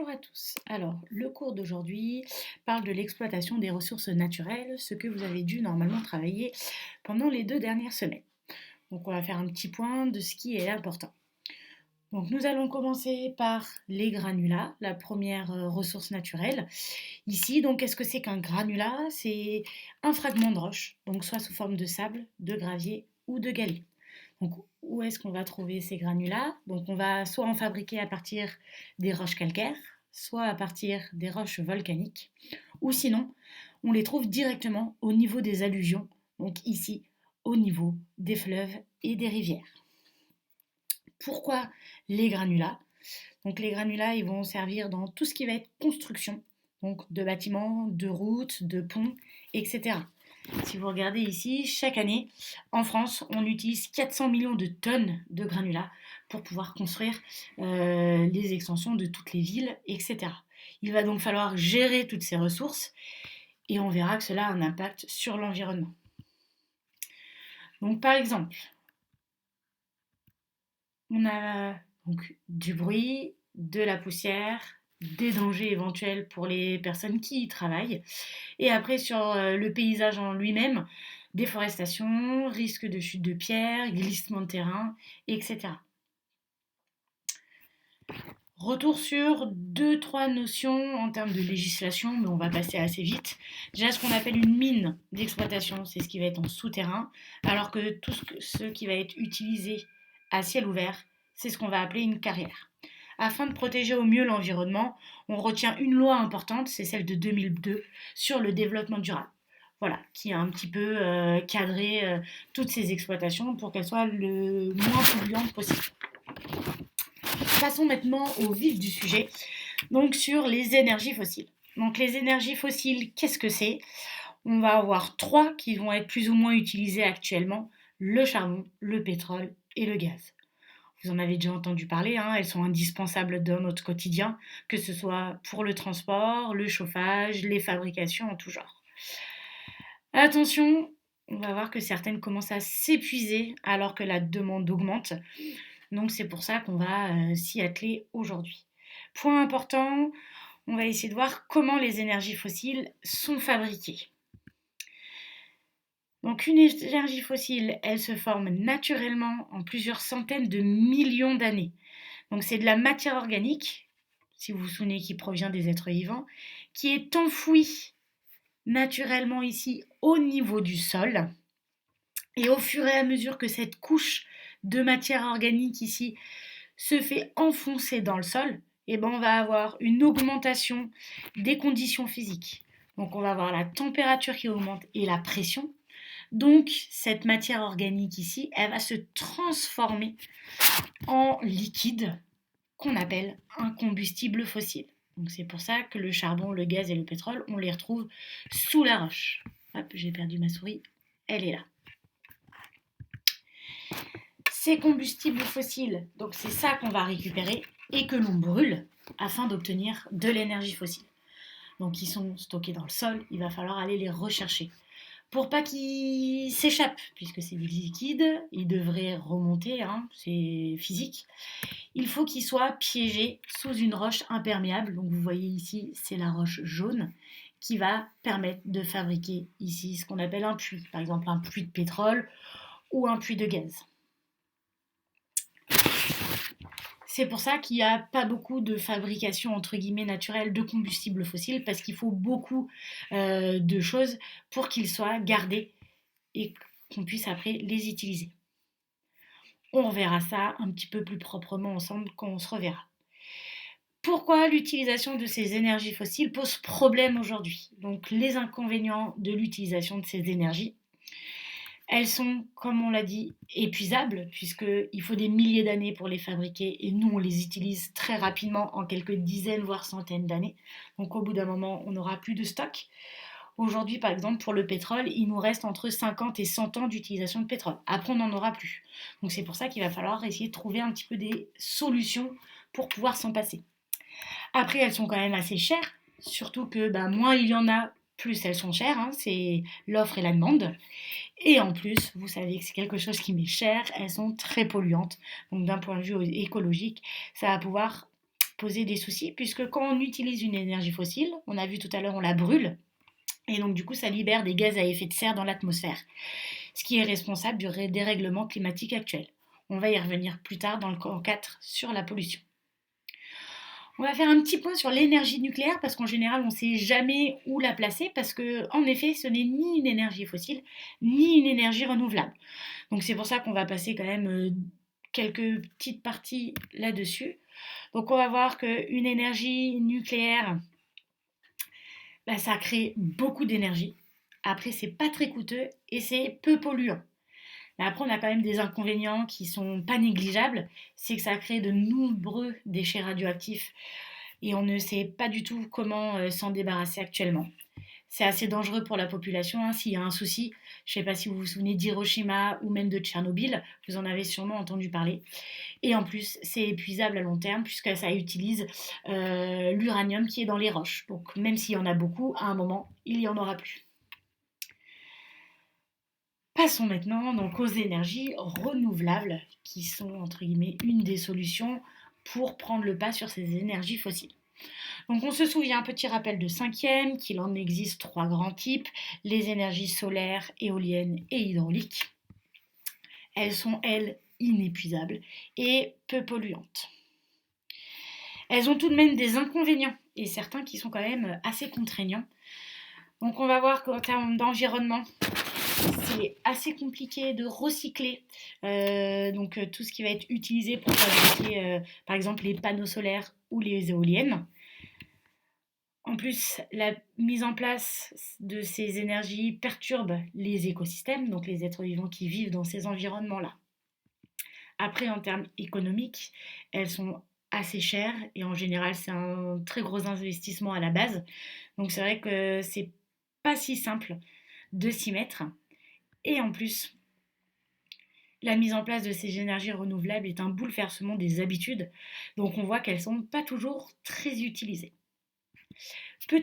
Bonjour à tous. Alors, le cours d'aujourd'hui parle de l'exploitation des ressources naturelles, ce que vous avez dû normalement travailler pendant les 2 dernières semaines. Donc, on va faire un petit point de ce qui est important. Donc, nous allons commencer par les granulats, la première ressource naturelle. Ici, donc, qu'est-ce que c'est qu'un granulat? C'est un fragment de roche, donc soit sous forme de sable, de gravier ou de galets. Donc, où est-ce qu'on va trouver ces granulats? Donc, on va soit en fabriquer à partir des roches calcaires, soit à partir des roches volcaniques, ou sinon, on les trouve directement au niveau des alluvions, donc ici, au niveau des fleuves et des rivières. Pourquoi les granulats? Donc, les granulats, ils vont servir dans tout ce qui va être construction, donc de bâtiments, de routes, de ponts, etc. Si vous regardez ici, chaque année, en France, on utilise 400 millions de tonnes de granulats pour pouvoir construire les extensions de toutes les villes, etc. Il va donc falloir gérer toutes ces ressources et on verra que cela a un impact sur l'environnement. Donc par exemple, on a donc du bruit, de la poussière, des dangers éventuels pour les personnes qui y travaillent. Et après, sur le paysage en lui-même, déforestation, risque de chute de pierres, glissement de terrain, etc. Retour sur deux, trois notions en termes de législation, mais on va passer assez vite. Déjà, ce qu'on appelle une mine d'exploitation, c'est ce qui va être en souterrain, alors que tout ce qui va être utilisé à ciel ouvert, c'est ce qu'on va appeler une carrière. Afin de protéger au mieux l'environnement, on retient une loi importante, c'est celle de 2002, sur le développement durable. Voilà, qui a un petit peu cadré toutes ces exploitations pour qu'elles soient le moins polluantes possible. Passons maintenant au vif du sujet, donc sur les énergies fossiles. Donc les énergies fossiles, qu'est-ce que c'est? On va avoir trois qui vont être plus ou moins utilisées actuellement, le charbon, le pétrole et le gaz. Vous en avez déjà entendu parler, hein, elles sont indispensables dans notre quotidien, que ce soit pour le transport, le chauffage, les fabrications en tout genre. Attention, on va voir que certaines commencent à s'épuiser alors que la demande augmente. Donc c'est pour ça qu'on va s'y atteler aujourd'hui. Point important, on va essayer de voir comment les énergies fossiles sont fabriquées. Donc une énergie fossile, elle se forme naturellement en plusieurs centaines de millions d'années. Donc c'est de la matière organique, si vous vous souvenez, qui provient des êtres vivants, qui est enfouie naturellement ici au niveau du sol. Et au fur et à mesure que cette couche de matière organique ici se fait enfoncer dans le sol, et ben on va avoir une augmentation des conditions physiques. Donc on va avoir la température qui augmente et la pression. Donc cette matière organique ici, elle va se transformer en liquide qu'on appelle un combustible fossile. Donc c'est pour ça que le charbon, le gaz et le pétrole, on les retrouve sous la roche. Hop, j'ai perdu ma souris, elle est là. Ces combustibles fossiles, donc c'est ça qu'on va récupérer et que l'on brûle afin d'obtenir de l'énergie fossile. Donc ils sont stockés dans le sol, il va falloir aller les rechercher. Pour pas qu'ils s'échappent, puisque c'est du liquide, ils devraient remonter, hein, c'est physique. Il faut qu'ils soient piégés sous une roche imperméable. Donc vous voyez ici, c'est la roche jaune qui va permettre de fabriquer ici ce qu'on appelle un puits, par exemple un puits de pétrole ou un puits de gaz. C'est pour ça qu'il n'y a pas beaucoup de fabrication entre guillemets naturelle de combustibles fossiles parce qu'il faut beaucoup de choses pour qu'ils soient gardés et qu'on puisse après les utiliser. On reverra ça un petit peu plus proprement ensemble quand on se reverra. Pourquoi l'utilisation de ces énergies fossiles pose problème aujourd'hui? Donc les inconvénients de l'utilisation de ces énergies. Elles sont, comme on l'a dit, épuisables, puisqu'il faut des milliers d'années pour les fabriquer, et nous, on les utilise très rapidement, en quelques dizaines, voire centaines d'années. Donc au bout d'un moment, on n'aura plus de stock. Aujourd'hui, par exemple, pour le pétrole, il nous reste entre 50 et 100 ans d'utilisation de pétrole. Après, on n'en aura plus. Donc c'est pour ça qu'il va falloir essayer de trouver un petit peu des solutions pour pouvoir s'en passer. Après, elles sont quand même assez chères, surtout que moins il y en a, plus elles sont chères, hein, c'est l'offre et la demande. Et en plus, vous savez que c'est quelque chose qui m'est cher, elles sont très polluantes. Donc d'un point de vue écologique, ça va pouvoir poser des soucis, puisque quand on utilise une énergie fossile, on a vu tout à l'heure, on la brûle, et donc du coup ça libère des gaz à effet de serre dans l'atmosphère, ce qui est responsable du dérèglement climatique actuel. On va y revenir plus tard dans le camp 4 sur la pollution. On va faire un petit point sur l'énergie nucléaire parce qu'en général on ne sait jamais où la placer parce que en effet ce n'est ni une énergie fossile ni une énergie renouvelable. Donc c'est pour ça qu'on va passer quand même quelques petites parties là-dessus. Donc on va voir qu'une énergie nucléaire, bah, ça crée beaucoup d'énergie. Après c'est pas très coûteux et c'est peu polluant. Mais après, on a quand même des inconvénients qui sont pas négligeables. C'est que ça crée de nombreux déchets radioactifs et on ne sait pas du tout comment s'en débarrasser actuellement. C'est assez dangereux pour la population hein, s'il y a un souci. Je ne sais pas si vous vous souvenez d'Hiroshima ou même de Tchernobyl, vous en avez sûrement entendu parler. Et en plus, c'est épuisable à long terme puisque ça utilise l'uranium qui est dans les roches. Donc même s'il y en a beaucoup, à un moment, il n'y en aura plus. Passons maintenant donc aux énergies renouvelables qui sont entre guillemets une des solutions pour prendre le pas sur ces énergies fossiles. Donc on se souvient, petit rappel de cinquième, qu'il en existe trois grands types, les énergies solaires, éoliennes et hydrauliques. Elles sont, elles, inépuisables et peu polluantes. Elles ont tout de même des inconvénients, et certains qui sont quand même assez contraignants. Donc on va voir qu'en termes d'environnement, c'est assez compliqué de recycler tout ce qui va être utilisé pour fabriquer par exemple les panneaux solaires ou les éoliennes. En plus, la mise en place de ces énergies perturbe les écosystèmes, donc les êtres vivants qui vivent dans ces environnements-là. Après, en termes économiques, elles sont assez chères et en général, c'est un très gros investissement à la base. Donc c'est vrai que c'est pas si simple de s'y mettre. Et en plus, la mise en place de ces énergies renouvelables est un bouleversement des habitudes. Donc on voit qu'elles ne sont pas toujours très utilisées. Petit